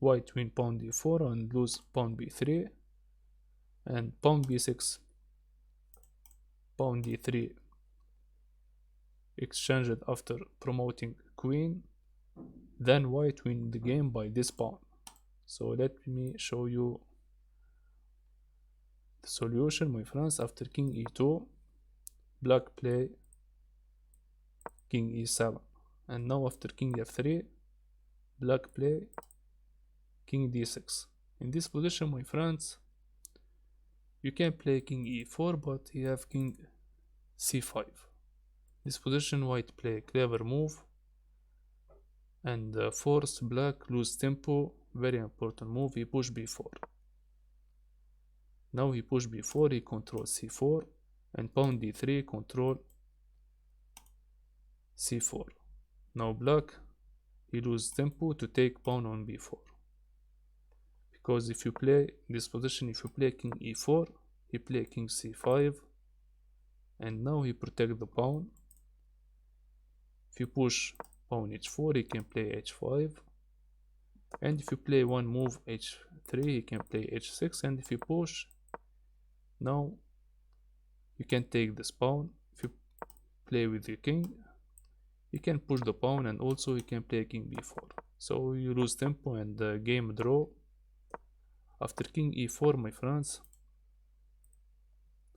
white win pawn d4 and lose pawn b3, and pawn b6, pawn d3 exchanged after promoting queen, then white win the game by this pawn. So let me show you the solution, my friends. After king e2, black play king e7, and now after king f3, black play king d6. In this position, my friends, you can play king e4, but you have king c5. This position, white play clever move and force black lose tempo. Very important move. He push b4. Now he push b4, he control c4, and pawn d3 control c4. Now black, he lose tempo to take pawn on b4. Because if you play this position, if you play king e4, he play king c5, and now he protect the pawn. If you push pawn h4, he can play h5, and if you play one move h3, he can play h6, and if you push, now you can take this pawn. If you play with your king, you can push the pawn, and also you can play king b4. So you lose tempo and the game draw. After king e4, my friends,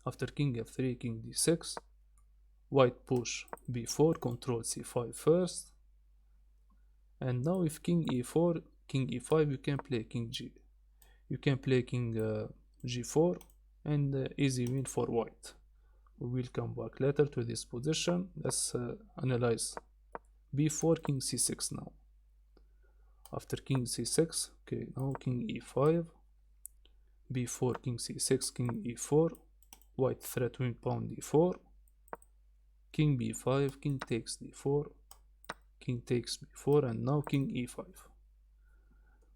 after king f3, king d6, white push b4, control c5 first, and now if king e4, king e5, you can play king g. You can play king g4, and easy win for white. We will come back later to this position. Let's analyze b4, king c6 now. After king c6, okay, now king e5, b4, king c6, king e4, white threat win pawn d4, king b5, king takes d4, king takes b4, and now king e5.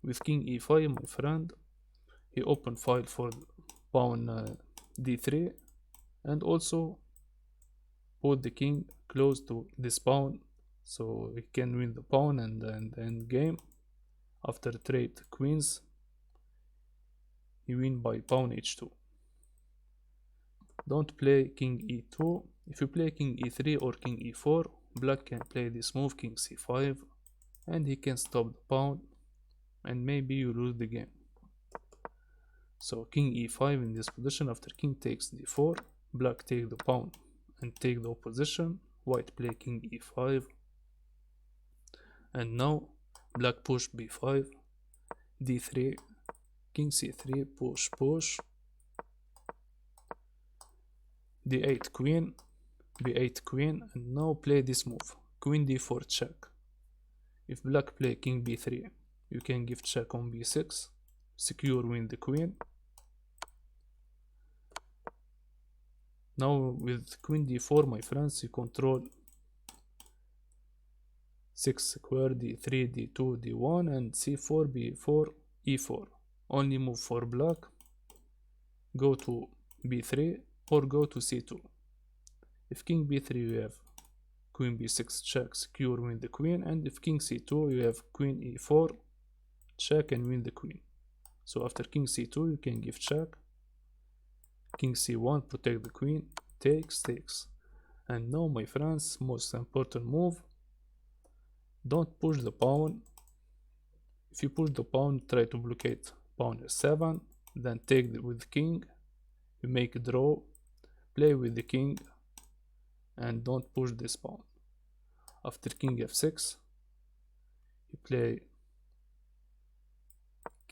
With king e5, my friend, he opened file for pawn d3, and also put the king close to this pawn, so he can win the pawn and end game. After trade queens, he win by pawn h2. Don't play king e2. If you play king e3 or king e4, black can play this move, king c5, and he can stop the pawn, and maybe you lose the game. So king e5 in this position. After king takes d4, black take the pawn and take the opposition. White play king e5, and now black push b5, d3, king c3, push, d8 queen, b8 queen, and now play this move, queen d4 check. If black play king b3, you can give check on b6, secure win the queen. Now with queen d4, my friends, you control 6 square, d3, d2, d1, and c4, b4, e4. Only move for black, go to b3 or go to c2. If king b3, you have queen b6 check, secure win the queen, and if king c2, you have queen e4 check and win the queen. So after king c2, you can give check, king c1, protect the queen, takes. And now, my friends, most important move, don't push the pawn. If you push the pawn, try to blockade pawn f7, then take with king, you make a draw, play with the king, and don't push this pawn. After king f6, you play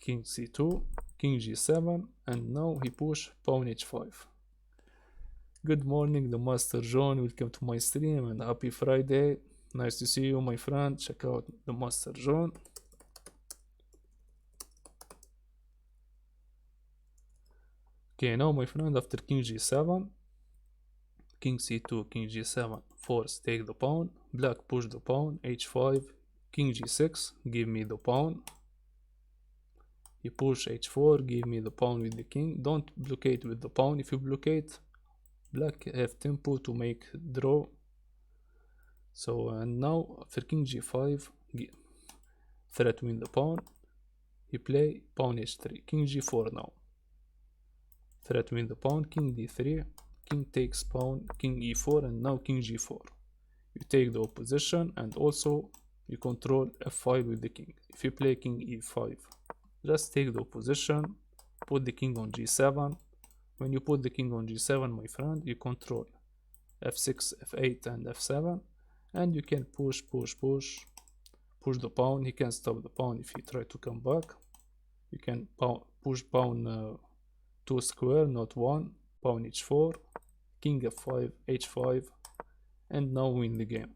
king c2, king g7, and now he push pawn h5. Good morning, the Master John. Welcome to my stream and happy Friday. Nice to see you, my friend. Check out the Master John. Okay, now my friend, after king g7, king c2, king g7, force take the pawn, black push the pawn, h5, king g6, give me the pawn. You push h4, give me the pawn with the king. Don't blockade with the pawn. If you blockade, black have tempo to make draw. So and now after king g5, threat win the pawn. you play pawn h3, king g4 now. Threat win the pawn, king d3, king takes pawn, king e4, and now king g4. You take the opposition, and also you control f5 with the king. If you play king e5, just take the opposition, put the king on g7. When you put the king on g7, my friend, you control f6, f8, and f7, and you can push the pawn. He can stop the pawn if he try to come back. You can push pawn 2 square, not 1, pawn h4, king f5, h5, and now win the game.